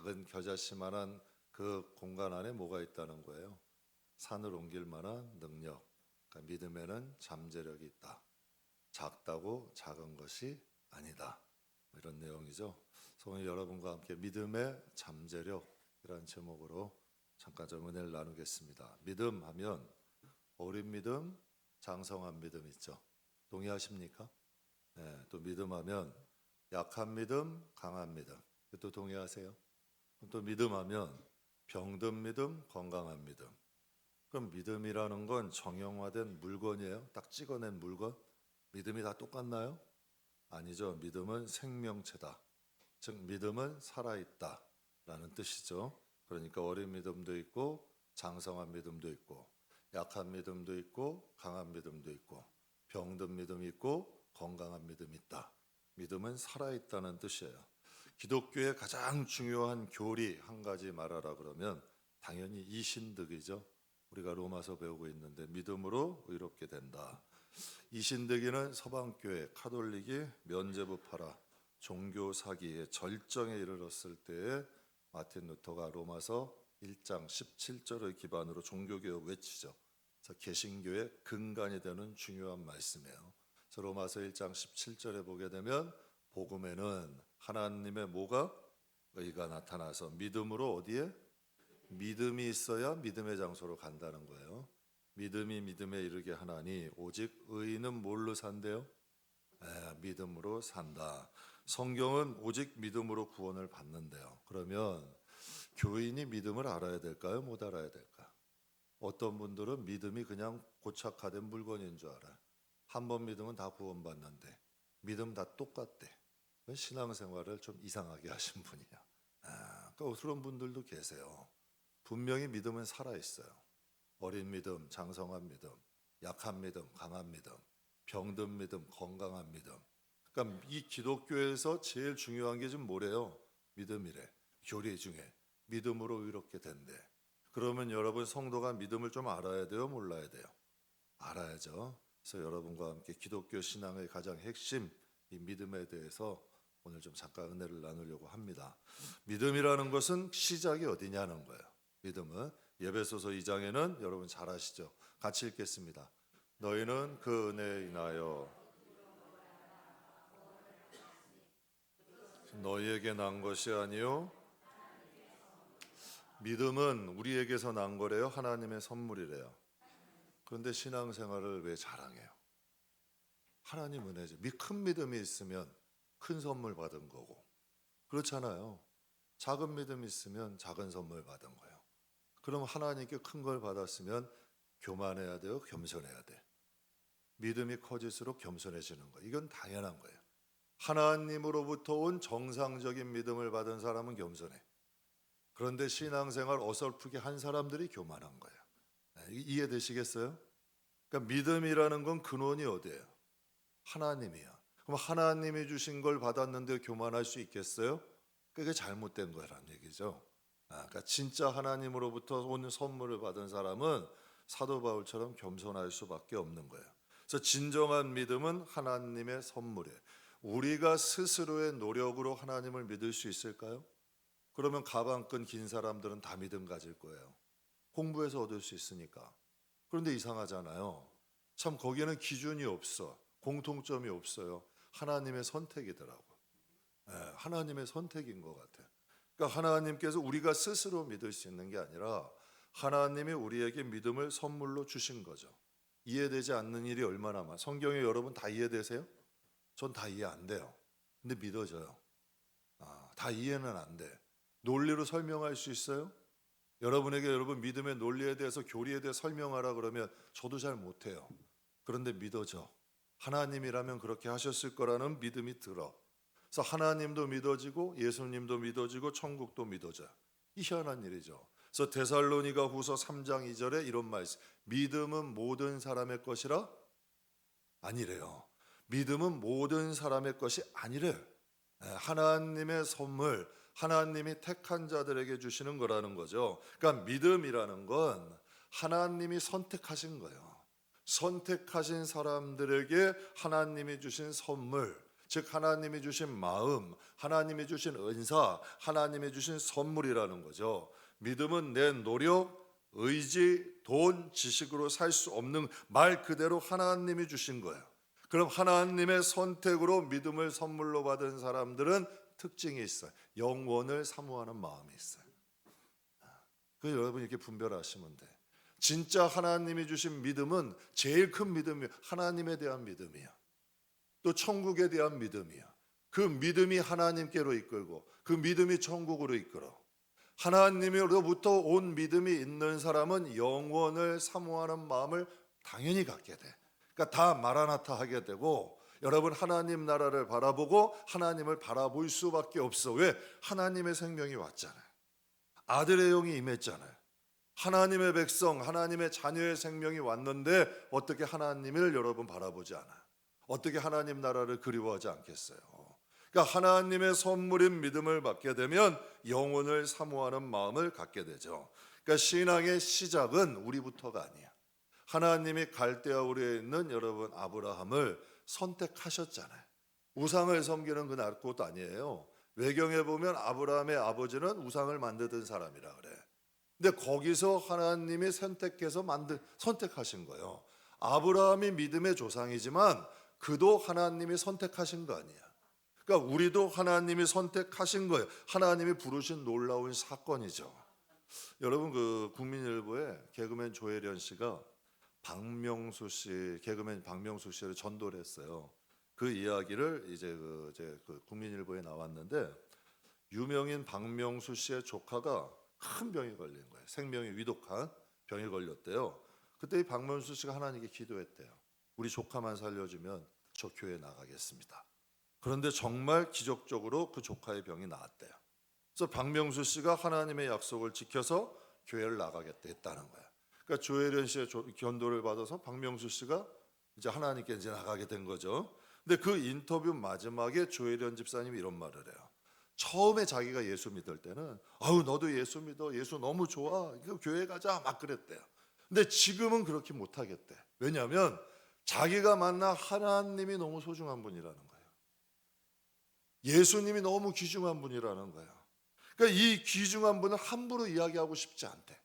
작은 겨자씨만한 그 공간 안에 뭐가 있다는 거예요? 산을 옮길 만한 능력. 그러니까 믿음에는 잠재력이 있다. 작다고 작은 것이 아니다. 이런 내용이죠. 그래서 오늘 여러분과 함께 믿음의 잠재력이라는 제목으로 잠깐 좀 은혜를 나누겠습니다. 믿음 하면 어린 믿음, 장성한 믿음 있죠. 동의하십니까? 네, 또 믿음하면 약한 믿음, 강한 믿음. 또 동의하세요? 그럼 또 믿음하면 병든 믿음, 건강한 믿음. 그럼 믿음이라는 건 정형화된 물건이에요? 딱 찍어낸 물건? 믿음이 다 똑같나요? 아니죠. 믿음은 생명체다. 즉 믿음은 살아있다 라는 뜻이죠. 그러니까 어린 믿음도 있고 장성한 믿음도 있고 약한 믿음도 있고 강한 믿음도 있고 병든 믿음이 있고 건강한 믿음이 있다. 믿음은 살아있다는 뜻이에요. 기독교의 가장 중요한 교리 한 가지 말하라 그러면 당연히 이신득이죠. 우리가 로마서 배우고 있는데 믿음으로 의롭게 된다. 이신득이는 서방교회 카톨릭이 면죄부파라 종교 사기의 절정에 이르렀을 때에 마틴 루터가 로마서 1장 17절을 기반으로 종교개혁 외치죠. 그래서 개신교의 근간이 되는 중요한 말씀이에요. 그래서 로마서 1장 17절에 보게 되면 복음에는 하나님의 뭐가? 의가 나타나서 믿음으로 어디에? 믿음이 있어야 믿음의 장소로 간다는 거예요. 믿음이 믿음에 이르게 하나니 오직 의인은 뭘로 산대요? 믿음으로 산다. 성경은 오직 믿음으로 구원을 받는데요. 그러면 교인이 믿음을 알아야 될까요? 못 알아야 될까요? 어떤 분들은 믿음이 그냥 고착화된 물건인 줄 알아요. 한 번 믿으면 다 구원받는데 믿음 다 똑같대. 신앙생활을 좀 이상하게 하신 분이야. 그러니까 그런 분들도 계세요. 분명히 믿음은 살아있어요. 어린 믿음, 장성한 믿음, 약한 믿음, 강한 믿음, 병든 믿음, 건강한 믿음. 그러니까 이 기독교에서 제일 중요한 게 지금 뭐래요? 믿음이래. 교리 중에 믿음으로 의롭게 된대. 그러면 여러분 성도가 믿음을 좀 알아야 돼요? 몰라야 돼요? 알아야죠. 그래서 여러분과 함께 기독교 신앙의 가장 핵심 이 믿음에 대해서 오늘 좀 잠깐 은혜를 나누려고 합니다. 믿음이라는 것은 시작이 어디냐는 거예요. 믿음은 에베소서 2장에는 여러분 잘 아시죠? 같이 읽겠습니다. 너희는 그 은혜에 인하여 너희에게 난 것이 아니요 믿음은 우리에게서 난 거래요. 하나님의 선물이래요. 그런데 신앙생활을 왜 자랑해요? 하나님 은혜죠. 큰 믿음이 있으면 큰 선물 받은 거고 그렇잖아요. 작은 믿음이 있으면 작은 선물 받은 거예요. 그럼 하나님께 큰 걸 받았으면 교만해야 돼요? 겸손해야 돼? 믿음이 커질수록 겸손해지는 거예요. 이건 당연한 거예요. 하나님으로부터 온 정상적인 믿음을 받은 사람은 겸손해. 그런데 신앙생활 어설프게 한 사람들이 교만한 거예요. 이해되시겠어요? 그러니까 믿음이라는 건 근원이 어디예요? 하나님이야. 그럼 하나님이 주신 걸 받았는데 교만할 수 있겠어요? 그게 잘못된 거라는 얘기죠. 그러니까 진짜 하나님으로부터 온 선물을 받은 사람은 사도 바울처럼 겸손할 수밖에 없는 거예요. 그래서 진정한 믿음은 하나님의 선물이에요. 우리가 스스로의 노력으로 하나님을 믿을 수 있을까요? 그러면 가방끈 긴 사람들은 다 믿음 가질 거예요. 공부해서 얻을 수 있으니까. 그런데 이상하잖아요. 참 거기에는 기준이 없어. 공통점이 없어요. 하나님의 선택이더라고. 하나님의 선택인 것 같아요. 그러니까 하나님께서 우리가 스스로 믿을 수 있는 게 아니라 하나님이 우리에게 믿음을 선물로 주신 거죠. 이해되지 않는 일이 얼마나 많아. 성경에 여러분 다 이해되세요? 전 다 이해 안 돼요. 근데 믿어져요. 다 이해는 안 돼. 논리로 설명할 수 있어요? 여러분에게 여러분 믿음의 논리에 대해서 교리에 대해 설명하라 그러면 저도 잘 못해요. 그런데 믿어져. 하나님이라면 그렇게 하셨을 거라는 믿음이 들어. 그래서 하나님도 믿어지고 예수님도 믿어지고 천국도 믿어져요. 이 희한한 일이죠. 그래서 데살로니가 후서 3장 2절에 이런 말씀. 믿음은 모든 사람의 것이라? 아니래요. 믿음은 모든 사람의 것이 아니래. 하나님의 선물, 하나님이 택한 자들에게 주시는 거라는 거죠. 그러니까 믿음이라는 건 하나님이 선택하신 거예요. 선택하신 사람들에게 하나님이 주신 선물. 즉 하나님이 주신 마음, 하나님이 주신 은사, 하나님이 주신 선물이라는 거죠. 믿음은 내 노력, 의지, 돈, 지식으로 살 수 없는, 말 그대로 하나님이 주신 거예요. 그럼 하나님의 선택으로 믿음을 선물로 받은 사람들은 특징이 있어요. 영원을 사모하는 마음이 있어요. 그 여러분 이렇게 분별하시면 돼. 진짜 하나님이 주신 믿음은 제일 큰 믿음이 하나님에 대한 믿음이야. 또 천국에 대한 믿음이야. 그 믿음이 하나님께로 이끌고 그 믿음이 천국으로 이끌어. 하나님으로부터 온 믿음이 있는 사람은 영원을 사모하는 마음을 당연히 갖게 돼. 그러니까 다 마라나타 하게 되고, 여러분 하나님 나라를 바라보고 하나님을 바라볼 수밖에 없어. 왜? 하나님의 생명이 왔잖아요. 아들의 영이 임했잖아요. 하나님의 백성, 하나님의 자녀의 생명이 왔는데 어떻게 하나님을 여러분 바라보지 않아요? 어떻게 하나님 나라를 그리워하지 않겠어요? 그러니까 하나님의 선물인 믿음을 받게 되면 영혼을 사모하는 마음을 갖게 되죠. 그러니까 신앙의 시작은 우리부터가 아니야. 하나님이 갈대아 우리에 있는 여러분 아브라함을 선택하셨잖아요. 우상을 섬기는 그것도 아니에요. 외경에 보면 아브라함의 아버지는 우상을 만드던 사람이라 그래. 근데 거기서 하나님이 선택하신 거예요. 아브라함이 믿음의 조상이지만 그도 하나님이 선택하신 거 아니야. 그러니까 우리도 하나님이 선택하신 거예요. 하나님이 부르신 놀라운 사건이죠. 여러분 그 국민일보에 개그맨 조혜련 씨가 개그맨 박명수 씨를 전도를 했어요. 그 이야기를 이제 그 국민일보에 나왔는데, 유명인 박명수 씨의 조카가 큰 병이 걸린 거예요. 생명이 위독한 병이 걸렸대요. 그때 이 박명수 씨가 하나님께 기도했대요. 우리 조카만 살려주면 저 교회 나가겠습니다. 그런데 정말 기적적으로 그 조카의 병이 나았대요. 그래서 박명수 씨가 하나님의 약속을 지켜서 교회를 나가겠다 했다는 거예요. 그러니까 조혜련 씨의 견도를 받아서 박명수 씨가 이제 하나님께 이제 나가게 된 거죠. 근데 그 인터뷰 마지막에 조혜련 집사님이 이런 말을 해요. 처음에 자기가 예수 믿을 때는 아우 너도 예수 믿어, 예수 너무 좋아, 이거 교회 가자 막 그랬대요. 근데 지금은 그렇게 못 하겠대. 왜냐하면 자기가 만난 하나님이 너무 소중한 분이라는 거예요. 예수님이 너무 귀중한 분이라는 거예요. 그러니까 이 귀중한 분을 함부로 이야기하고 싶지 않대.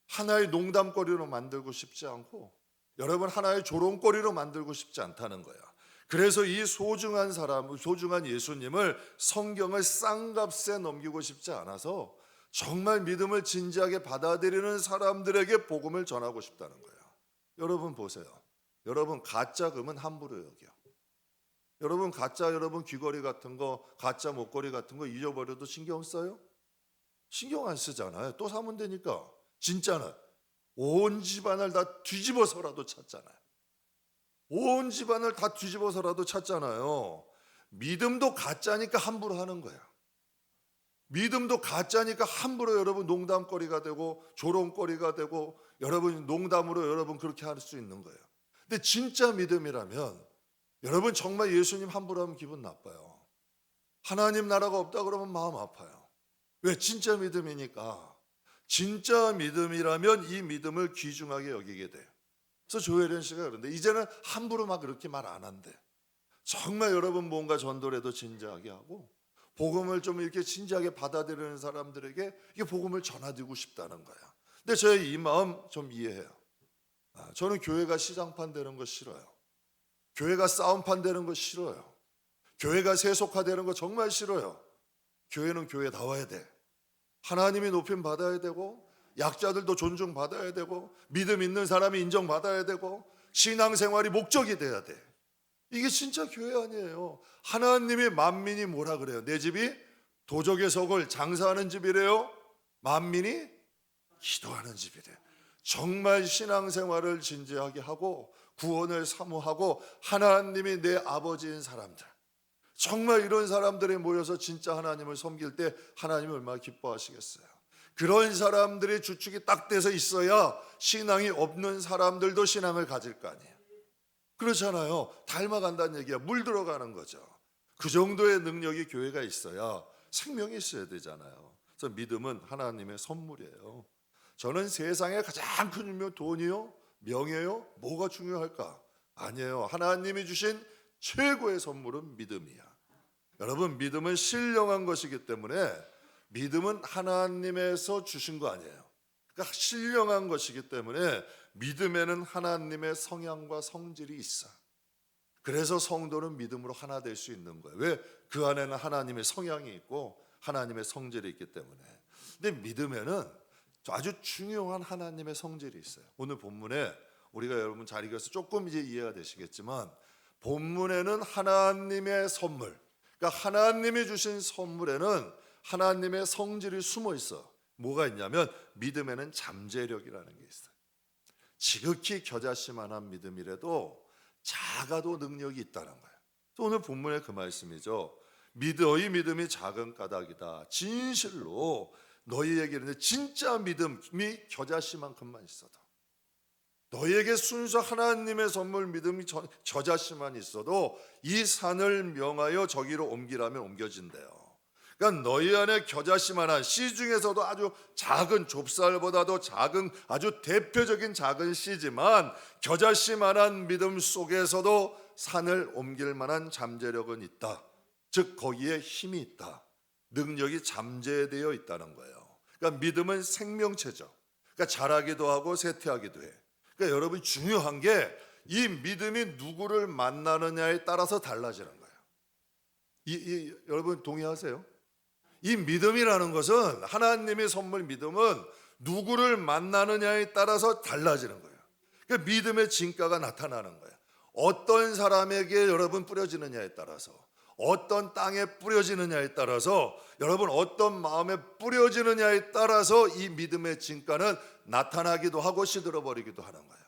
하나의 농담거리로 만들고 싶지 않고, 여러분 하나의 조롱거리로 만들고 싶지 않다는 거예요. 그래서 이 소중한 예수님을, 성경을 싼값에 넘기고 싶지 않아서 정말 믿음을 진지하게 받아들이는 사람들에게 복음을 전하고 싶다는 거예요. 여러분 보세요. 여러분 가짜 금은 함부로 여겨. 여러분 가짜 귀걸이 같은 거, 가짜 목걸이 같은 거 잊어버려도 신경 써요? 신경 안 쓰잖아요. 또 사면 되니까. 진짜는 온 집안을 다 뒤집어서라도 찾잖아요. 온 집안을 다 뒤집어서라도 찾잖아요. 믿음도 가짜니까 함부로 하는 거야. 믿음도 가짜니까 함부로 여러분 농담거리가 되고 조롱거리가 되고, 여러분 농담으로 여러분 그렇게 할 수 있는 거예요. 근데 진짜 믿음이라면 여러분 정말 예수님 함부로 하면 기분 나빠요. 하나님 나라가 없다 그러면 마음 아파요. 왜? 진짜 믿음이니까. 진짜 믿음이라면 이 믿음을 귀중하게 여기게 돼요. 그래서 조혜련 씨가 그런데 이제는 함부로 막 그렇게 말 안 한대. 정말 여러분 뭔가 전도를 해도 진지하게 하고, 복음을 좀 이렇게 진지하게 받아들이는 사람들에게 이 복음을 전해드리고 싶다는 거야. 근데 저의 이 마음 좀 이해해요. 저는 교회가 시장판 되는 거 싫어요. 교회가 싸움판 되는 거 싫어요. 교회가 세속화되는 거 정말 싫어요. 교회는 교회다워야 돼. 하나님이 높임 받아야 되고, 약자들도 존중받아야 되고, 믿음 있는 사람이 인정받아야 되고, 신앙생활이 목적이 돼야 돼. 이게 진짜 교회 아니에요. 하나님이 만민이 뭐라 그래요? 내 집이 도적의 석을 장사하는 집이래요. 만민이 기도하는 집이래. 정말 신앙생활을 진지하게 하고 구원을 사모하고 하나님이 내 아버지인 사람들, 정말 이런 사람들이 모여서 진짜 하나님을 섬길 때 하나님이 얼마나 기뻐하시겠어요. 그런 사람들의 주축이 딱 돼서 있어야 신앙이 없는 사람들도 신앙을 가질 거 아니에요. 그렇잖아요. 닮아간다는 얘기야. 물 들어가는 거죠. 그 정도의 능력이 교회가 있어야 생명이 있어야 되잖아요. 그래서 믿음은 하나님의 선물이에요. 저는 세상에 가장 큰 돈이요? 명예요? 뭐가 중요할까? 아니에요. 하나님이 주신 최고의 선물은 믿음이야. 여러분, 믿음은 신령한 것이기 때문에 믿음은 하나님에서 주신 거 아니에요. 그러니까 신령한 것이기 때문에 믿음에는 하나님의 성향과 성질이 있어. 그래서 성도는 믿음으로 하나 될 수 있는 거예요. 왜? 그 안에는 하나님의 성향이 있고 하나님의 성질이 있기 때문에. 근데 믿음에는 아주 중요한 하나님의 성질이 있어요. 오늘 본문에 우리가 여러분 잘 읽어서 조금 이제 이해가 되시겠지만, 본문에는 하나님의 선물, 그러니까 하나님이 주신 선물에는 하나님의 성질이 숨어 있어. 뭐가 있냐면 믿음에는 잠재력이라는 게 있어요. 지극히 겨자씨만한 믿음이라도 작아도 능력이 있다는 거예요. 오늘 본문의 그 말씀이죠. 너희 믿음이 작은 까닭이다. 진실로 너희에게 이르는데, 진짜 믿음이 겨자씨만큼만 있어도, 너희에게 순수 하나님의 선물 믿음이 겨자씨만 있어도 이 산을 명하여 저기로 옮기라면 옮겨진대요. 그러니까 너희 안에 겨자씨만한, 씨 중에서도 아주 작은, 좁쌀보다도 작은 아주 대표적인 작은 씨지만 겨자씨만한 믿음 속에서도 산을 옮길 만한 잠재력은 있다. 즉 거기에 힘이 있다. 능력이 잠재되어 있다는 거예요. 그러니까 믿음은 생명체죠. 그러니까 자라기도 하고 쇠퇴하기도 해. 그러니까 여러분, 중요한 게 이 믿음이 누구를 만나느냐에 따라서 달라지는 거예요. 여러분 동의하세요? 이 믿음이라는 것은, 하나님의 선물 믿음은 누구를 만나느냐에 따라서 달라지는 거예요. 그러니까 믿음의 진가가 나타나는 거예요. 어떤 사람에게 여러분 뿌려지느냐에 따라서, 어떤 땅에 뿌려지느냐에 따라서, 여러분 어떤 마음에 뿌려지느냐에 따라서 이 믿음의 진가는 나타나기도 하고 시들어버리기도 하는 거예요.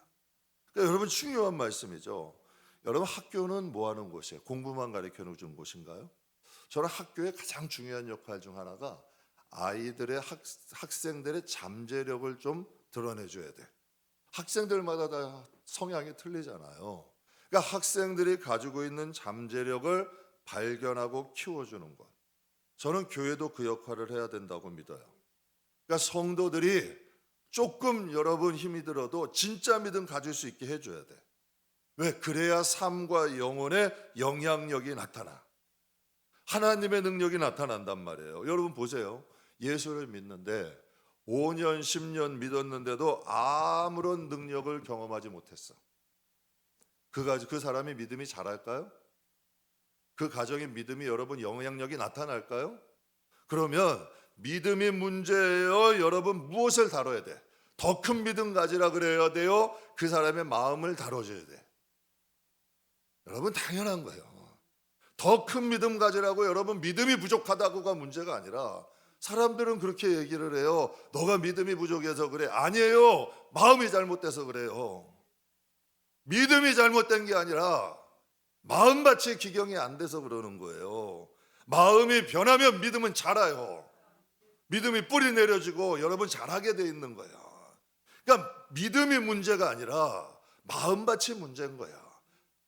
그러니까 여러분, 중요한 말씀이죠. 여러분, 학교는 뭐 하는 곳이에요? 공부만 가르쳐 주는 곳인가요? 저는 학교의 가장 중요한 역할 중 하나가 아이들의 학생들의 잠재력을 좀 드러내줘야 돼. 학생들마다 다 성향이 틀리잖아요. 그러니까 학생들이 가지고 있는 잠재력을 발견하고 키워주는 것, 저는 교회도 그 역할을 해야 된다고 믿어요. 그러니까 성도들이 조금 여러분 힘이 들어도 진짜 믿음 가질 수 있게 해줘야 돼. 왜? 그래야 삶과 영혼의 영향력이 나타나, 하나님의 능력이 나타난단 말이에요. 여러분 보세요. 예수를 믿는데 5년 10년 믿었는데도 아무런 능력을 경험하지 못했어. 그 사람이 믿음이 자랄까요? 그 가정의 믿음이 여러분 영향력이 나타날까요? 그러면 믿음이 문제예요. 여러분 무엇을 다뤄야 돼? 더 큰 믿음 가지라 그래야 돼요? 그 사람의 마음을 다뤄줘야 돼. 여러분 당연한 거예요. 더 큰 믿음 가지라고, 여러분 믿음이 부족하다고가 문제가 아니라, 사람들은 그렇게 얘기를 해요. 너가 믿음이 부족해서 그래. 아니에요. 마음이 잘못돼서 그래요. 믿음이 잘못된 게 아니라 마음밭이 기경이 안 돼서 그러는 거예요. 마음이 변하면 믿음은 자라요. 믿음이 뿌리 내려지고 여러분 자라게 돼 있는 거예요. 그러니까 믿음이 문제가 아니라 마음밭이 문제인 거야.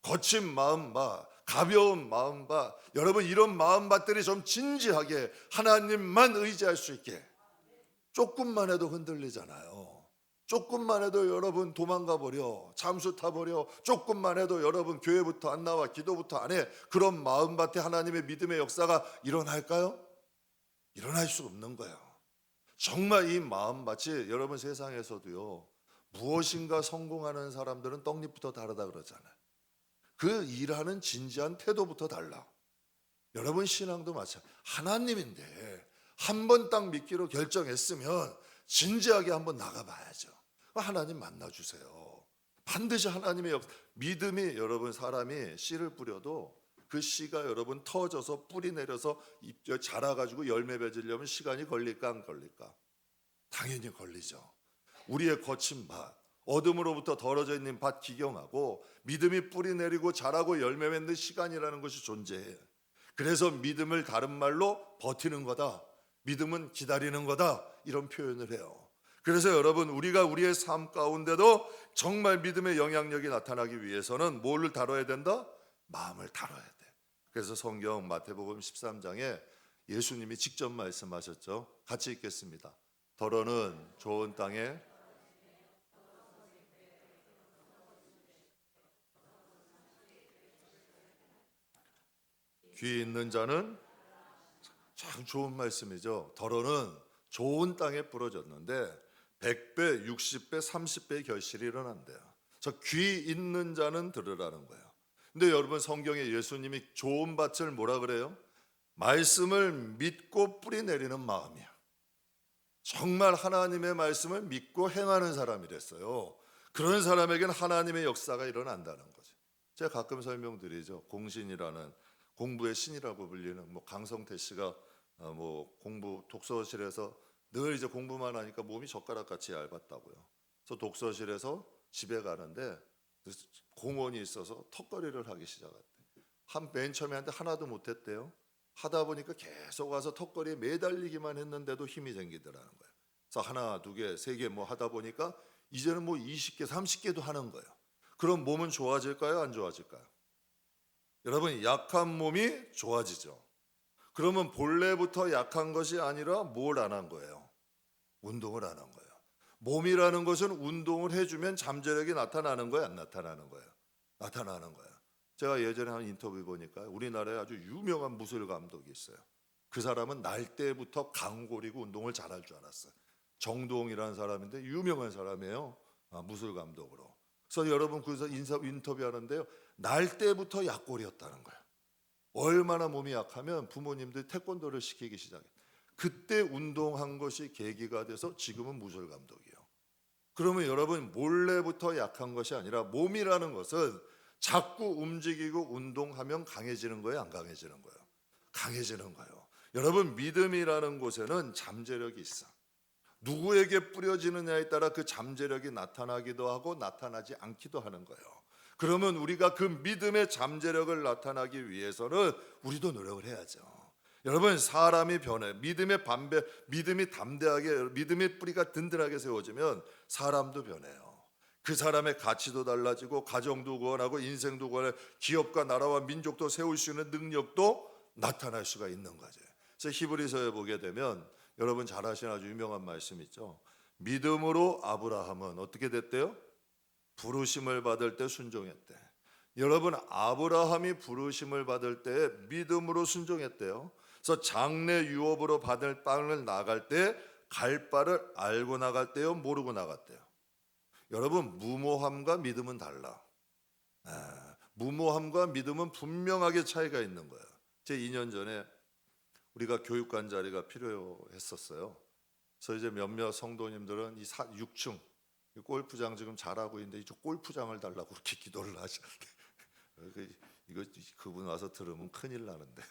거친 마음밭, 가벼운 마음밭, 여러분 이런 마음밭들이 좀 진지하게 하나님만 의지할 수 있게. 조금만 해도 흔들리잖아요. 조금만 해도 여러분 도망가 버려, 잠수 타버려. 조금만 해도 여러분 교회부터 안 나와, 기도부터 안 해. 그런 마음밭에 하나님의 믿음의 역사가 일어날까요? 일어날 수 없는 거예요. 정말 이 마음밭이, 여러분 세상에서도요, 무엇인가 성공하는 사람들은 떡잎부터 다르다 그러잖아요. 그 일하는 진지한 태도부터 달라. 여러분 신앙도 마찬가지. 하나님인데 한 번 딱 믿기로 결정했으면 진지하게 한번 나가봐야죠. 하나님 만나주세요. 반드시 하나님의 믿음이, 여러분 사람이 씨를 뿌려도 그 씨가 여러분 터져서 뿌리 내려서 자라가지고 열매 맺으려면 시간이 걸릴까 안 걸릴까? 당연히 걸리죠. 우리의 거친 밭, 어둠으로부터 덜어져 있는 밭 기경하고 믿음이 뿌리 내리고 자라고 열매 맺는 시간이라는 것이 존재해요. 그래서 믿음을 다른 말로 버티는 거다, 믿음은 기다리는 거다, 이런 표현을 해요. 그래서 여러분 우리가 우리의 삶 가운데도 정말 믿음의 영향력이 나타나기 위해서는 뭐를 다뤄야 된다? 마음을 다뤄야 돼. 그래서 성경 마태복음 13장에 예수님이 직접 말씀하셨죠. 같이 읽겠습니다. 더러는 좋은 땅에 귀 있는 자는 참 좋은 말씀이죠. 더러는 좋은 땅에 부러졌는데 100배, 60배, 30배의 결실이 일어난대요. 저 귀 있는 자는 들으라는 거예요. 근데 여러분 성경에 예수님이 좋은 밭을 뭐라 그래요? 말씀을 믿고 뿌리 내리는 마음이야. 정말 하나님의 말씀을 믿고 행하는 사람이랬어요. 그런 사람에게는 하나님의 역사가 일어난다는 거죠. 제가 가끔 설명드리죠. 공신이라는 공부의 신이라고 불리는 강성태 씨가 공부 독서실에서 늘 이제 공부만 하니까 몸이 젓가락같이 얇았다고요. 그래서 독서실에서 집에 가는데 공원이 있어서 턱걸이를 하기 시작했대. 맨 처음에 한데 하나도 못했대요. 하다 보니까 계속 와서 턱걸이에 매달리기만 했는데도 힘이 생기더라는 거예요. 그래서 하나, 두 개, 세 개 하다 보니까 이제는 20개, 30개도 하는 거예요. 그럼 몸은 좋아질까요? 안 좋아질까요? 여러분 약한 몸이 좋아지죠. 그러면 본래부터 약한 것이 아니라 뭘 안 한 거예요? 운동을 안 한 거예요. 몸이라는 것은 운동을 해주면 잠재력이 나타나는 거예요? 안 나타나는 거예요? 나타나는 거예요. 제가 예전에 한 인터뷰 보니까 우리나라에 아주 유명한 무술 감독이 있어요. 그 사람은 날 때부터 강골이고 운동을 잘할 줄 알았어요. 정동이라는 사람인데 유명한 사람이에요. 무술 감독으로. 그래서 여러분 그래서 인터뷰하는데요. 날 때부터 약골이었다는 거예요. 얼마나 몸이 약하면 부모님들 태권도를 시키기 시작해요. 그때 운동한 것이 계기가 돼서 지금은 무술 감독이에요. 그러면 여러분 몰래부터 약한 것이 아니라 몸이라는 것은 자꾸 움직이고 운동하면 강해지는 거예요, 안 강해지는 거예요? 강해지는 거예요. 여러분 믿음이라는 곳에는 잠재력이 있어. 누구에게 뿌려지느냐에 따라 그 잠재력이 나타나기도 하고 나타나지 않기도 하는 거예요. 그러면 우리가 그 믿음의 잠재력을 나타나기 위해서는 우리도 노력을 해야죠. 여러분 사람이 변해 믿음이 담대하게 믿음의 뿌리가 든든하게 세워지면 사람도 변해요. 그 사람의 가치도 달라지고 가정도 구원하고 인생도 구원해 기업과 나라와 민족도 세울 수 있는 능력도 나타날 수가 있는 거죠. 그래서 히브리서에 보게 되면 여러분 잘 아시는 아주 유명한 말씀 있죠. 믿음으로 아브라함은 어떻게 됐대요? 부르심을 받을 때 순종했대. 여러분 아브라함이 부르심을 받을 때 믿음으로 순종했대요. 그래서 장래 유업으로 받을 땅을 나갈 때 갈 바를 알고 나갈 때요, 모르고 나갔대요. 여러분 무모함과 믿음은 달라. 무모함과 믿음은 분명하게 차이가 있는 거예요. 제 2년 전에 우리가 교육관 자리가 필요했었어요. 그래서 이제 몇몇 성도님들은 6층 골프장 지금 잘하고 있는데 이쪽 골프장을 달라고 그렇게 기도를 하시는데 이거 그분 와서 들으면 큰일 나는데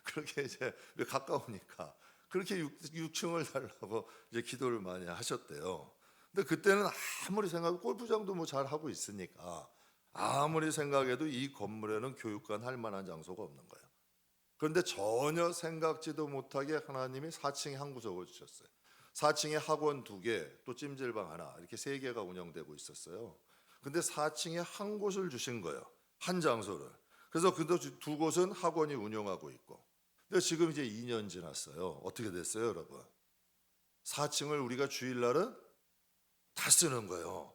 그렇게 이제 가까우니까 그렇게 6층을 달라고 이제 기도를 많이 하셨대요. 근데 그때는 아무리 생각해도 골프장도 잘 하고 있으니까 아무리 생각해도 이 건물에는 교육관 할 만한 장소가 없는 거예요. 그런데 전혀 생각지도 못하게 하나님이 4층에 한 구석을 주셨어요. 4층에 학원 2개, 또 찜질방 하나 이렇게 3개가 운영되고 있었어요. 근데 4층에 한 곳을 주신 거예요. 한 장소를. 그래서 그 두 곳은 학원이 운영하고 있고. 근데 지금 이제 2년 지났어요. 어떻게 됐어요, 여러분? 4층을 우리가 주일날은 다 쓰는 거예요.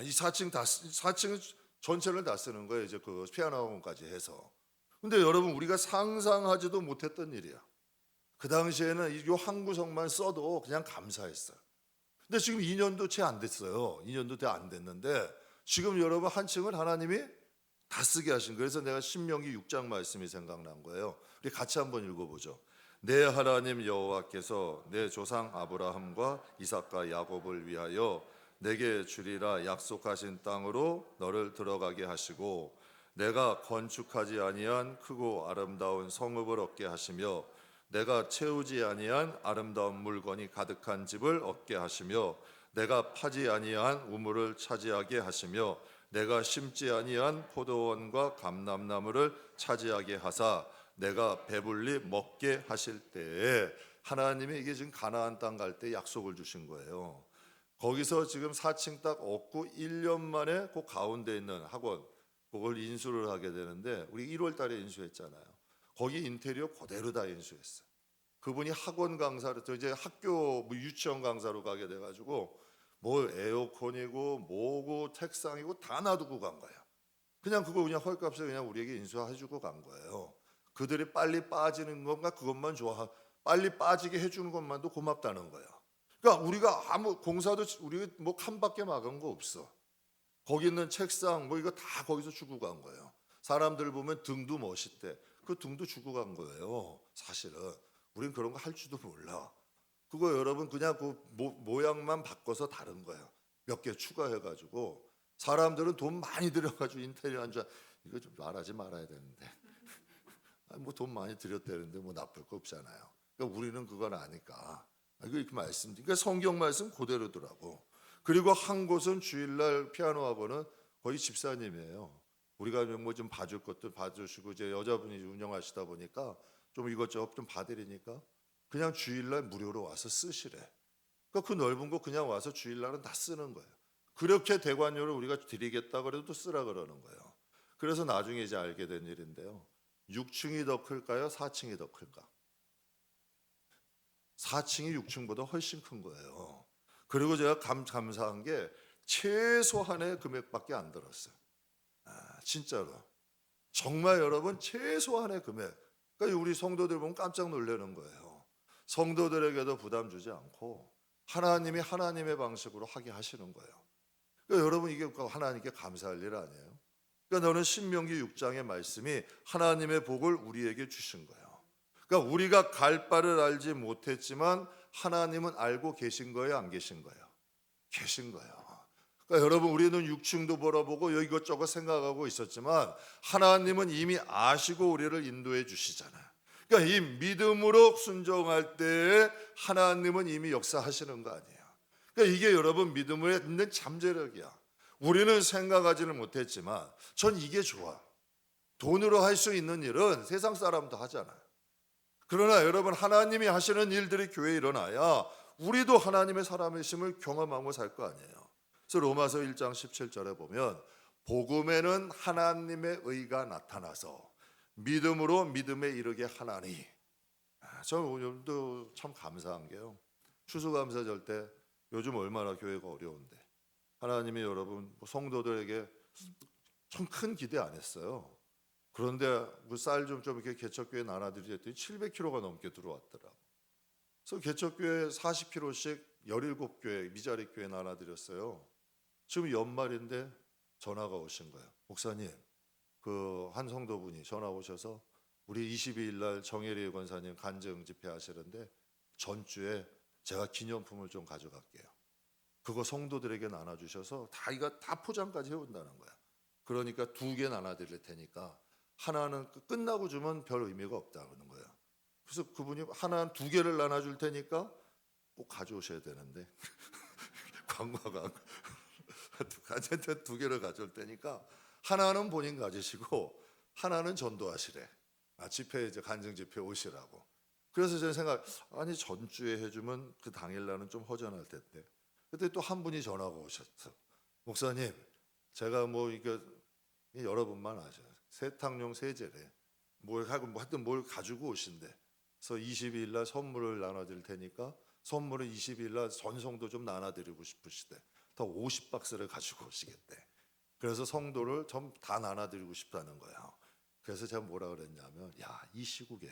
이 4층 전체를 다 쓰는 거예요. 이제 그 피아노 학원까지 해서. 근데 여러분 우리가 상상하지도 못했던 일이야. 그 당시에는 이 한 구석만 써도 그냥 감사했어요. 근데 지금 2년도 채 안 됐어요. 2년도 채 안 됐는데 지금 여러분 한 층을 하나님이 다 쓰게 하신 거예요. 그래서 내가 신명기 6장 말씀이 생각난 거예요. 우리 같이 한번 읽어보죠. 내 하나님 여호와께서 내 조상 아브라함과 이삭과 야곱을 위하여 내게 주리라 약속하신 땅으로 너를 들어가게 하시고 내가 건축하지 아니한 크고 아름다운 성읍을 얻게 하시며 내가 채우지 아니한 아름다운 물건이 가득한 집을 얻게 하시며 내가 파지 아니한 우물을 차지하게 하시며 내가 심지 아니한 포도원과 감람나무를 차지하게 하사 내가 배불리 먹게 하실 때에 하나님이 이게 지금 가나안 땅 갈 때 약속을 주신 거예요. 거기서 지금 4층 딱 얻고 1년 만에 그 가운데 있는 학원 그걸 인수를 하게 되는데 우리 1월 달에 인수했잖아요. 거기 인테리어 그대로 다 인수했어요. 그분이 학원 강사로 또 이제 학교 유치원 강사로 가게 돼가지고 뭐 에어컨이고 뭐고 책상이고 다 놔두고 간 거예요. 그냥 그거 그냥 헐값에 그냥 우리에게 인수해주고 간 거예요. 그들이 빨리 빠지는 건가 그것만 좋아. 빨리 빠지게 해주는 것만도 고맙다는 거예요. 그러니까 우리가 아무 공사도 우리 뭐 칸밖에 막은 거 없어. 거기 있는 책상 뭐 이거 다 거기서 주고 간 거예요. 사람들 보면 등도 멋있대. 그 등도 주고 간 거예요. 사실은 우린 그런 거 할 줄도 몰라. 그거 여러분 그냥 그 모양만 바꿔서 다른 거예요. 몇 개 추가해가지고 사람들은 돈 많이 들여가지고 인테리어 한 줄 이거 좀 말하지 말아야 되는데 뭐 돈 많이 들였다는데 뭐 나쁠 거 없잖아요. 그러니까 우리는 그건 아니까 이거 이렇게 말씀드리니까 그러니까 성경 말씀 그대로더라고. 그리고 한 곳은 주일날 피아노 학원은 거의 집사님이에요. 우리가 뭐 좀 봐줄 것도 봐주시고 이제 여자분이 운영하시다 보니까 좀 이것저것 좀 봐드리니까 그냥 주일날 무료로 와서 쓰시래. 그러니까 그 넓은 거 그냥 와서 주일날은 다 쓰는 거예요. 그렇게 대관료를 우리가 드리겠다 그래도 또 쓰라 그러는 거예요. 그래서 나중에 이제 알게 된 일인데요. 6층이 더 클까요? 4층이 더 클까? 4층이 6층보다 훨씬 큰 거예요. 그리고 제가 감사한 게 최소한의 금액밖에 안 들었어요. 진짜로. 정말 여러분 최소한의 금액. 그러니까 우리 성도들 보면 깜짝 놀라는 거예요. 성도들에게도 부담 주지 않고 하나님이 하나님의 방식으로 하게 하시는 거예요. 그러니까 여러분 이게 하나님께 감사할 일 아니에요? 그러니까 너는 신명기 6장의 말씀이 하나님의 복을 우리에게 주신 거예요. 그러니까 우리가 갈 바를 알지 못했지만 하나님은 알고 계신 거예요, 안 계신 거예요? 계신 거예요. 그러니까 여러분 우리는 6층도 벌어보고 이것저것 생각하고 있었지만 하나님은 이미 아시고 우리를 인도해 주시잖아요. 그러니까 이 믿음으로 순종할 때에 하나님은 이미 역사하시는 거 아니에요. 그러니까 이게 여러분 믿음에 있는 잠재력이야. 우리는 생각하지는 못했지만 전 이게 좋아. 돈으로 할 수 있는 일은 세상 사람도 하잖아요. 그러나 여러분 하나님이 하시는 일들이 교회에 일어나야 우리도 하나님의 사람이심을 경험하고 살 거 아니에요. 그래서 로마서 1장 17절에 보면 복음에는 하나님의 의가 나타나서 믿음으로 믿음에 이르게 하나니. 저는 오늘도 참 감사한 게요. 추수감사절 때 요즘 얼마나 교회가 어려운데 하나님이 여러분 성도들에게 참 큰 기대 안 했어요. 그런데 쌀 좀 이렇게 개척교회 나눠드리랬더니 700kg가 넘게 들어왔더라고. 그래서 개척교회 40kg씩 17교회 미자리 교회 나눠드렸어요. 지금 연말인데 전화가 오신 거예요. 목사님, 그 한 성도분이 전화 오셔서 우리 22일 날 정혜리 권사님 간증 집회 하시는데 전주에 제가 기념품을 좀 가져갈게요. 그거 성도들에게 나눠주셔서 이거 다 포장까지 해온다는 거야. 그러니까 2개 나눠드릴 테니까 하나는 끝나고 주면 별 의미가 없다는 거예요. 그래서 그분이 하나는 2개를 나눠줄 테니까 꼭 가져오셔야 되는데 광고가 2개를 가져올 테니까 하나는 본인 가지시고 하나는 전도하시래. 집회 이제 간증 집회 오시라고. 그래서 제 생각 아니 전주에 해주면 그 당일날은 좀 허전할 텐데. 그때 또 한 분이 전화가 오셨어. 목사님, 제가 뭐 이거 여러분만 아셔요. 세탁용 세제래. 뭘 하고 뭐 하여튼 뭘 가지고 오신대. 그래서 22일 날 선물을 나눠드릴 테니까 선물을 22일 날 전성도 좀 나눠드리고 싶으시대. 더 50박스를 가지고 오시겠대. 그래서 성도를 좀 다 나눠드리고 싶다는 거예요. 그래서 제가 뭐라 그랬냐면 이 시국에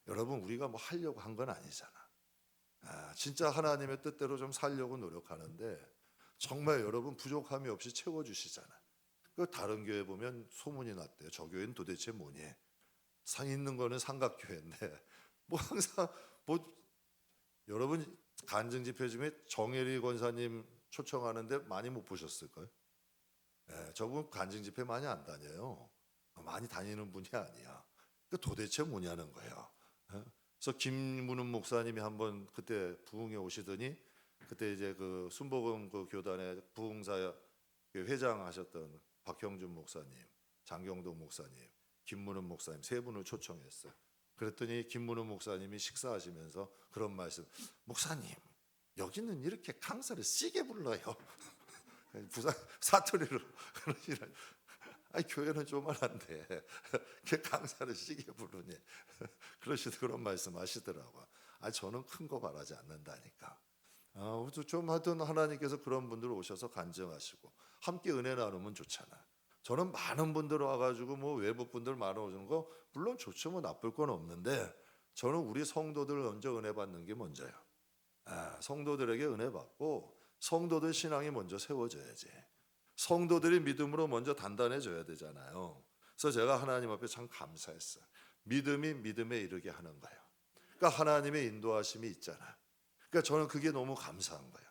여러분 우리가 뭐 하려고 한 건 아니잖아. 진짜 하나님의 뜻대로 좀 살려고 노력하는데 정말 여러분 부족함이 없이 채워주시잖아. 그 다른 교회 보면 소문이 났대요. 저 교회는 도대체 뭐니? 상 있는 거는 삼각교회인데 뭐 항상 뭐 여러분 간증 집회 중에 정혜리 권사님 초청하는데 많이 못 보셨을까요? 저분 간증 집회 많이 안 다녀요. 많이 다니는 분이 아니야. 그 도대체 뭐냐는 거예요. 그래서 김문은 목사님이 한번 그때 부흥에 오시더니 그때 이제 그 순복음 그 교단의 부흥사 회장 하셨던 박형준 목사님, 장경동 목사님, 김문은 목사님 3분을 초청했어요. 그랬더니 김문은 목사님이 식사하시면서 그런 말씀, 목사님 여기는 이렇게 강사를 시게 불러요. 부산 사투리로 그러시라. 교회는 조만한데 강사를 시게 부르니 그런 말씀하시더라고요. 저는 큰 거 바라지 않는다니까. 좀 하여튼 하나님께서 그런 분들 오셔서 간증하시고 함께 은혜 나누면 좋잖아. 저는 많은 분들 와가지고 뭐 외부 분들 많이 오는 거 물론 좋죠. 뭐 나쁠 건 없는데 저는 우리 성도들 먼저 은혜 받는 게 먼저예요. 성도들에게 은혜 받고 성도들 신앙이 먼저 세워져야지. 성도들이 믿음으로 먼저 단단해져야 되잖아요. 그래서 제가 하나님 앞에 참 감사했어요. 믿음이 믿음에 이르게 하는 거예요. 그러니까 하나님의 인도하심이 있잖아요. 그러니까 저는 그게 너무 감사한 거예요.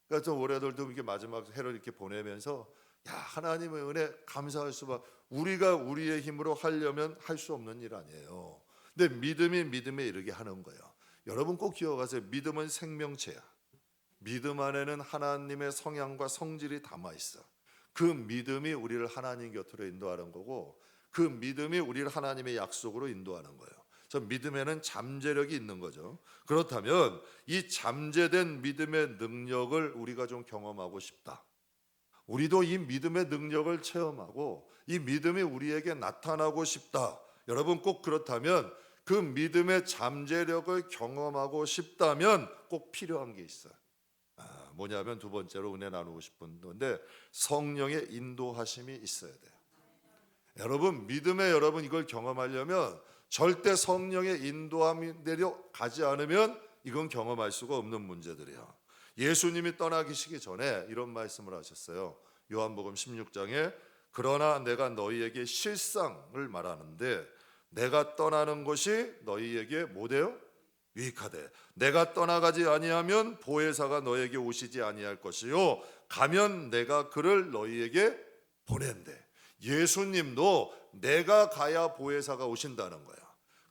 그러니까 좀 올해들도 이렇게 마지막 해를 이렇게 보내면서 야, 하나님의 은혜 감사할 수밖에. 우리가 우리의 힘으로 하려면 할 수 없는 일 아니에요. 근데 믿음이 믿음에 이르게 하는 거예요. 여러분 꼭 기억하세요. 믿음은 생명체야. 믿음 안에는 하나님의 성향과 성질이 담아 있어. 그 믿음이 우리를 하나님 곁으로 인도하는 거고, 그 믿음이 우리를 하나님의 약속으로 인도하는 거예요. 그래서 믿음에는 잠재력이 있는 거죠. 그렇다면 이 잠재된 믿음의 능력을 우리가 좀 경험하고 싶다. 우리도 이 믿음의 능력을 체험하고 이 믿음이 우리에게 나타나고 싶다. 여러분 꼭 그렇다면 그 믿음의 잠재력을 경험하고 싶다면 꼭 필요한 게 있어요. 뭐냐면 두 번째로 은혜 나누고 싶은 건데 성령의 인도하심이 있어야 돼요. 여러분 믿음의 여러분 이걸 경험하려면 절대 성령의 인도함이 내려가지 않으면 이건 경험할 수가 없는 문제들이에요. 예수님이 떠나시기 전에 이런 말씀을 하셨어요. 요한복음 16장에 그러나 내가 너희에게 실상을 말하는데 내가 떠나는 것이 너희에게 뭐돼요? 유익하되 내가 떠나가지 아니하면 보혜사가 너에게 오시지 아니할 것이요 가면 내가 그를 너희에게 보낸대. 예수님도 내가 가야 보혜사가 오신다는 거야.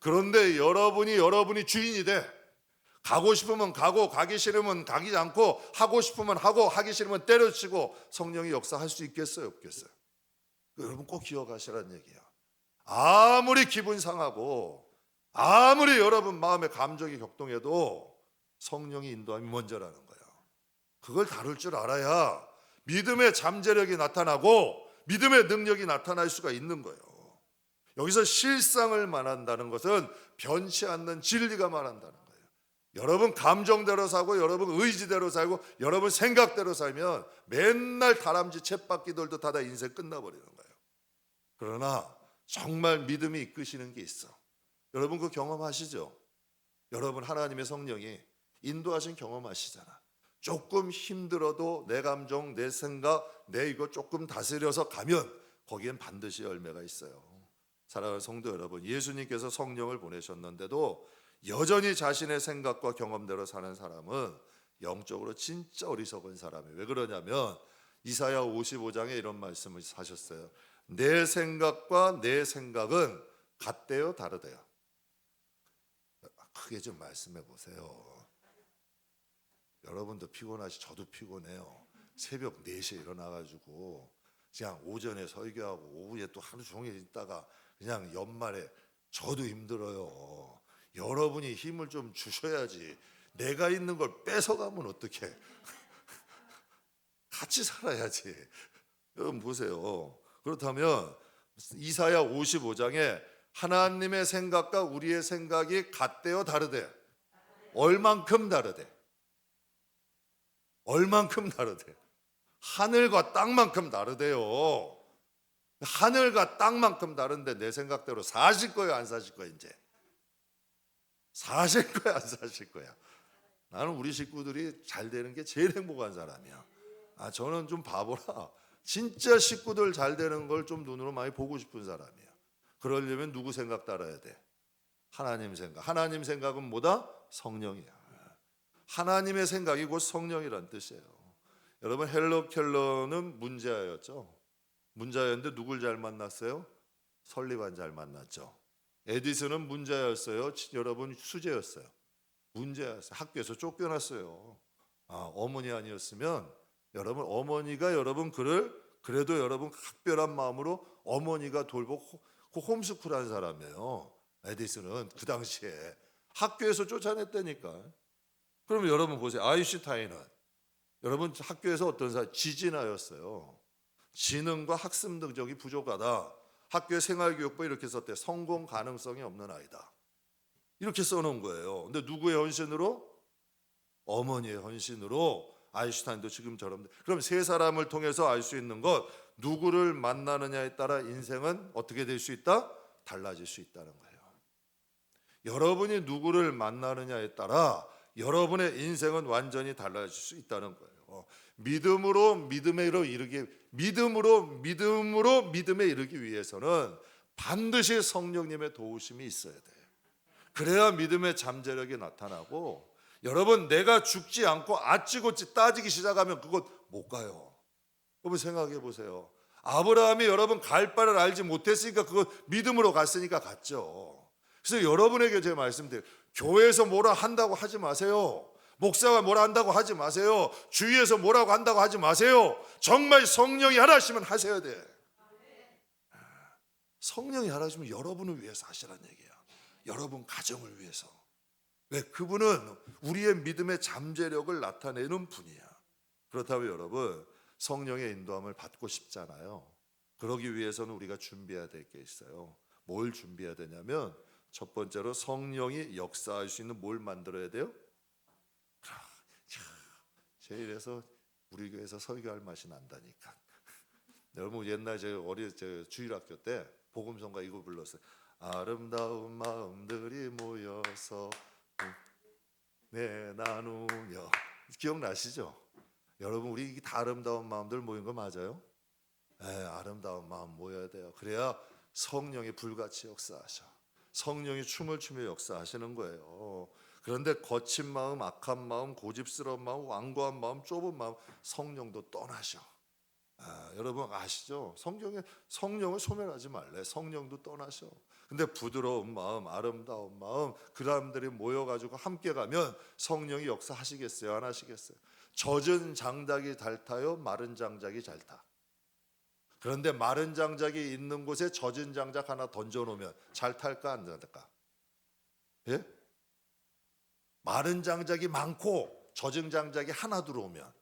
그런데 여러분이 주인이 돼. 가고 싶으면 가고 가기 싫으면 가지 않고 하고 싶으면 하고 하기 싫으면 때려치고 성령이 역사할 수 있겠어요 없겠어요? 여러분 꼭 기억하시라는 얘기야. 아무리 기분 상하고 아무리 여러분 마음에 감정이 격동해도 성령이 인도함이 먼저라는 거예요. 그걸 다룰 줄 알아야 믿음의 잠재력이 나타나고 믿음의 능력이 나타날 수가 있는 거예요. 여기서 실상을 말한다는 것은 변치 않는 진리가 말한다는 거예요. 여러분 감정대로 살고 여러분 의지대로 살고 여러분 생각대로 살면 맨날 다람쥐 쳇바퀴 돌듯 하다 인생 끝나버리는 거예요. 그러나 정말 믿음이 이끄시는 게 있어. 여러분 그 경험하시죠? 여러분 하나님의 성령이 인도하신 경험하시잖아. 조금 힘들어도 내 감정, 내 생각, 내 이거 조금 다스려서 가면 거기엔 반드시 열매가 있어요. 사랑하는 성도 여러분, 예수님께서 성령을 보내셨는데도 여전히 자신의 생각과 경험대로 사는 사람은 영적으로 진짜 어리석은 사람이에요. 왜 그러냐면 이사야 55장에 이런 말씀을 하셨어요. 내 생각과 내 생각은 같대요 다르대요? 크게 좀 말씀해 보세요. 여러분도 피곤하시, 저도 피곤해요. 새벽 4시에 일어나가지고 그냥 오전에 설교하고 오후에 또 하루 종일 있다가 그냥 연말에 저도 힘들어요. 여러분이 힘을 좀 주셔야지. 내가 있는 걸 뺏어가면 어떡해. 같이 살아야지. 여러분 보세요. 그렇다면 이사야 55장에 하나님의 생각과 우리의 생각이 같대요 다르대? 얼만큼 다르대? 얼만큼 다르대? 하늘과 땅만큼 다르대요. 하늘과 땅만큼 다른데 내 생각대로 사실 거예요 안 사실 거예요? 이제 사실 거야 안 사실 거야? 나는 우리 식구들이 잘 되는 게 제일 행복한 사람이야. 저는 좀 바보라. 진짜 식구들 잘 되는 걸 좀 눈으로 많이 보고 싶은 사람이야. 그러려면 누구 생각 따라야 돼? 하나님 생각. 하나님 생각은 뭐다? 성령이야. 하나님의 생각이 곧 성령이란 뜻이에요. 여러분 헬러 켈러는 문제였죠. 문제였는데 누굴 잘 만났어요? 설리반 잘 만났죠. 에디슨은 문제였어요. 여러분 수제였어요. 문제였어요. 학교에서 쫓겨났어요. 어머니 아니었으면 여러분 어머니가 여러분 그를 그래도 여러분 각별한 마음으로 어머니가 돌보고 홈스쿨한 사람이에요. 에디슨은 그 당시에 학교에서 쫓아냈다니까. 그러면 여러분 보세요. 아인슈타인은 여러분 학교에서 어떤 사람? 지진아였어요. 지능과 학습 능력이 부족하다. 학교의 생활교육부 이렇게 썼대. 성공 가능성이 없는 아이다. 이렇게 써놓은 거예요. 근데 누구의 헌신으로? 어머니의 헌신으로 아인슈타인도 지금처럼. 그럼 세 사람을 통해서 알 수 있는 것, 누구를 만나느냐에 따라 인생은 어떻게 될 수 있다? 달라질 수 있다는 거예요. 여러분이 누구를 만나느냐에 따라 여러분의 인생은 완전히 달라질 수 있다는 거예요. 믿음으로 믿음에 이르기 위해서는 반드시 성령님의 도우심이 있어야 돼. 그래야 믿음의 잠재력이 나타나고, 여러분 내가 죽지 않고 아찌고찌 따지기 시작하면 그것 못 가요. 여러분 생각해 보세요. 아브라함이 여러분 갈 바를 알지 못했으니까 그거 믿음으로 갔으니까 갔죠. 그래서 여러분에게 제가 말씀드려요. 교회에서 뭐라 한다고 하지 마세요. 목사가 뭐라 한다고 하지 마세요. 주위에서 뭐라고 한다고 하지 마세요. 정말 성령이 하라시면 하셔야 돼. 성령이 하라시면 여러분을 위해서 하시라는 얘기야. 여러분 가정을 위해서. 왜? 그분은 우리의 믿음의 잠재력을 나타내는 분이야. 그렇다면 여러분 성령의 인도함을 받고 싶잖아요. 그러기 위해서는 우리가 준비해야 될 게 있어요. 뭘 준비해야 되냐면, 첫 번째로 성령이 역사할 수 있는 뭘 만들어야 돼요? 제일에서 우리 교회에서 설교할 맛이 난다니까. 여러분 옛날 제가 주일학교 때 복음성가 이거 불렀어요. 아름다운 마음들이 모여서 내 나누며. 기억나시죠? 여러분 우리 다 아름다운 마음들 모인 거 맞아요? 네, 아름다운 마음 모여야 돼요. 그래야 성령이 불같이 역사하셔. 성령이 춤을 추며 역사하시는 거예요. 그런데 거친 마음, 악한 마음, 고집스러운 마음, 완고한 마음, 좁은 마음, 성령도 떠나셔. 여러분 아시죠? 성령을 소멸하지 말래. 성령도 떠나셔. 근데 부드러운 마음, 아름다운 마음, 그 사람들이 모여가지고 함께 가면 성령이 역사하시겠어요? 안 하시겠어요? 젖은 장작이 잘 타요? 마른 장작이 잘 타? 그런데 마른 장작이 있는 곳에 젖은 장작 하나 던져놓으면 잘 탈까 안 탈까? 예? 마른 장작이 많고 젖은 장작이 하나 들어오면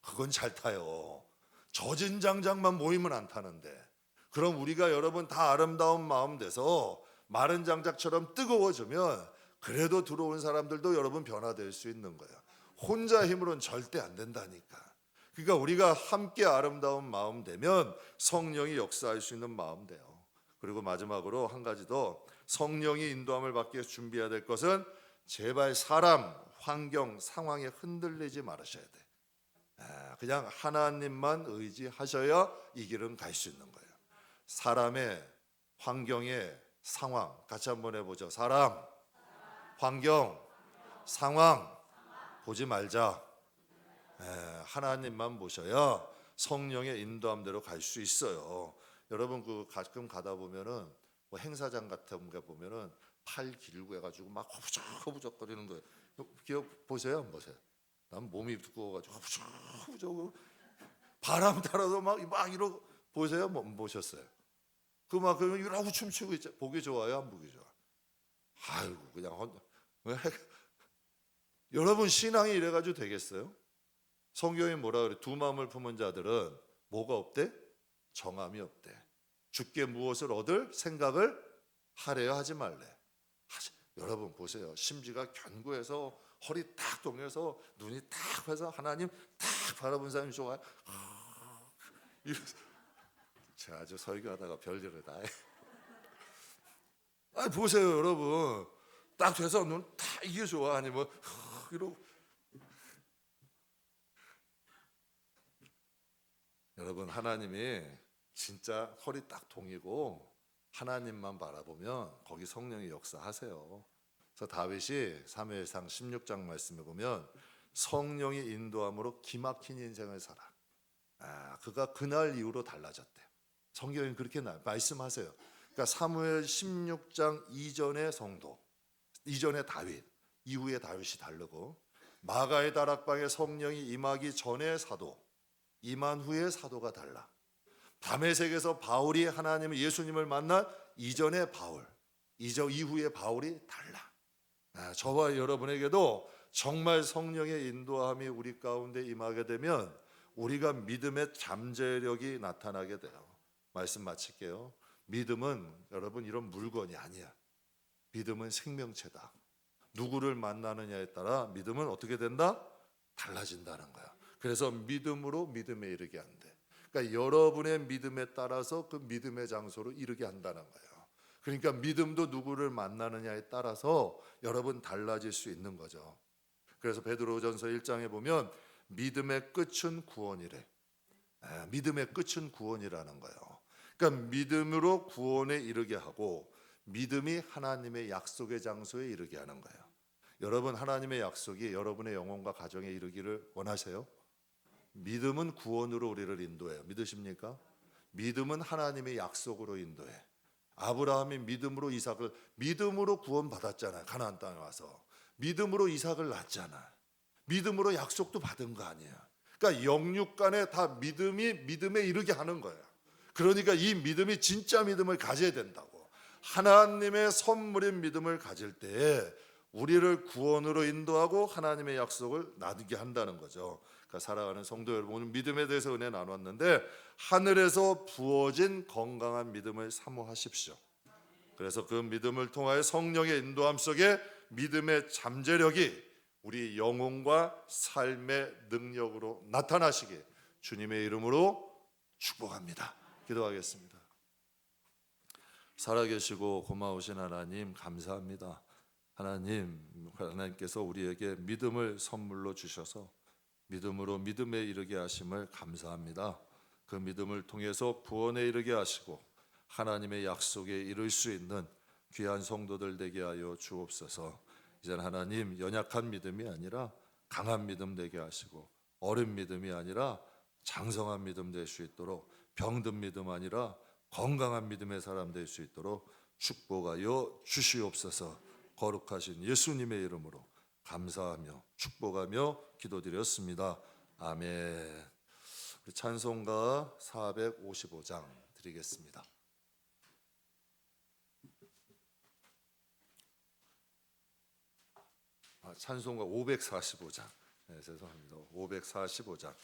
그건 잘 타요. 젖은 장작만 모이면 안 타는데. 그럼 우리가 여러분 다 아름다운 마음 돼서 마른 장작처럼 뜨거워지면 그래도 들어온 사람들도 여러분 변화될 수 있는 거예요. 혼자 힘으로는 절대 안 된다니까. 그러니까 우리가 함께 아름다운 마음 되면 성령이 역사할 수 있는 마음 돼요. 그리고 마지막으로 한 가지 더, 성령이 인도함을 받기 위해서 준비해야 될 것은 제발 사람, 환경, 상황에 흔들리지 말으셔야 돼. 그냥 하나님만 의지하셔야 이 길은 갈 수 있는 거예요. 사람의, 환경의, 상황 같이 한번 해보죠. 사람, 환경, 상황 보지 말자. 하나님만 보셔야 성령의 인도함대로 갈 수 있어요. 여러분 그 가끔 가다 보면은 뭐 행사장 같은 데 보면은 팔 길고 해가지고 막 허부적거리는 거예요. 기억 보세요, 안 보세요? 난 몸이 두꺼워가지고 허부적 바람 따라서 막 이러고 보세요, 못 보셨어요? 그 막 그러면 이러고 춤추고 있죠. 보기 좋아요, 안 보기 좋아? 아이고 그냥 여러분 신앙이 이래가지고 되겠어요? 성경이 뭐라 그래? 두 마음을 품은 자들은 뭐가 없대? 정함이 없대. 주께 무엇을 얻을 생각을 하래요, 하지 말래? 여러분 보세요. 심지가 견고해서 허리 딱 동여서 눈이 딱 해서 하나님 딱 바라본 사람이 좋아요. 제가 아주 설교하다가 별일을 다 해. 아니 보세요 여러분. 딱 돼서 눈 딱 이게 좋아. 아니면 이러고. 여러분 하나님이 진짜 허리 딱 동이고 하나님만 바라보면 거기 성령이 역사하세요. 그래서 다윗이 사무엘상 16장 말씀에 보면 성령의 인도함으로 기막힌 인생을 살아. 그가 그날 이후로 달라졌대요. 성경이 그렇게 말씀하세요. 그러니까 사무엘 16장 이전의 성도, 이전의 다윗, 이후의 다윗이 다르고, 마가의 다락방에 성령이 임하기 전의 사도, 임한 후의 사도가 달라. 다메섹에서 바울이 하나님을 예수님을 만난 이전의 바울, 이후의 바울이 달라. 저와 여러분에게도 정말 성령의 인도함이 우리 가운데 임하게 되면 우리가 믿음의 잠재력이 나타나게 돼요. 말씀 마칠게요. 믿음은 여러분 이런 물건이 아니야. 믿음은 생명체다. 누구를 만나느냐에 따라 믿음은 어떻게 된다? 달라진다는 거야. 그래서 믿음으로 믿음에 이르게 한대. 그러니까 여러분의 믿음에 따라서 그 믿음의 장소로 이르게 한다는 거예요. 그러니까 믿음도 누구를 만나느냐에 따라서 여러분 달라질 수 있는 거죠. 그래서 베드로전서 1장에 보면 믿음의 끝은 구원이래. 믿음의 끝은 구원이라는 거예요. 그러니까 믿음으로 구원에 이르게 하고 믿음이 하나님의 약속의 장소에 이르게 하는 거예요. 여러분, 하나님의 약속이 여러분의 영혼과 가정에 이르기를 원하세요? 믿음은 구원으로 우리를 인도해요. 믿으십니까? 믿음은 하나님의 약속으로 인도해. 아브라함이 믿음으로 이삭을, 믿음으로 구원받았잖아요. 가나안 땅에 와서 믿음으로 이삭을 낳았잖아. 믿음으로 약속도 받은 거 아니에요. 그러니까 영육 간에 다 믿음이 믿음에 이르게 하는 거예요. 그러니까 이 믿음이 진짜 믿음을 가져야 된다고. 하나님의 선물인 믿음을 가질 때에 우리를 구원으로 인도하고 하나님의 약속을 나누게 한다는 거죠. 그러니까 살아가는 성도 여러분, 오늘 믿음에 대해서 은혜 나눴는데 하늘에서 부어진 건강한 믿음을 사모하십시오. 그래서 그 믿음을 통하여 성령의 인도함 속에 믿음의 잠재력이 우리 영혼과 삶의 능력으로 나타나시기 주님의 이름으로 축복합니다. 기도하겠습니다. 살아계시고 고마우신 하나님, 감사합니다. 하나님께서 우리에게 믿음을 선물로 주셔서 믿음으로 믿음에 이르게 하심을 감사합니다. 그 믿음을 통해서 구원에 이르게 하시고 하나님의 약속에 이를 수 있는 귀한 성도들 되게 하여 주옵소서. 이제는 하나님, 연약한 믿음이 아니라 강한 믿음 되게 하시고 어린 믿음이 아니라 장성한 믿음 될 수 있도록, 병든 믿음 아니라 건강한 믿음의 사람 될 수 있도록 축복하여 주시옵소서. 거룩하신 예수님의 이름으로 감사하며 축복하며 기도드렸습니다. 아멘. 우리 찬송가 455장 드리겠습니다. 찬송가 545장. 네, 죄송합니다. 545장.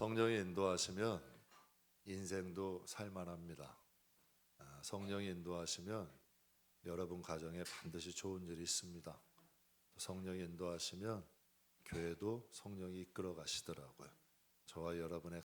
성령이 인도하시면 인생도 살만합니다. 성령이 인도하시면 여러분 가정에 반드시 좋은 일이 있습니다. 성령이 인도하시면 교회도 성령이 이끌어 가시더라고요. 저와 여러분의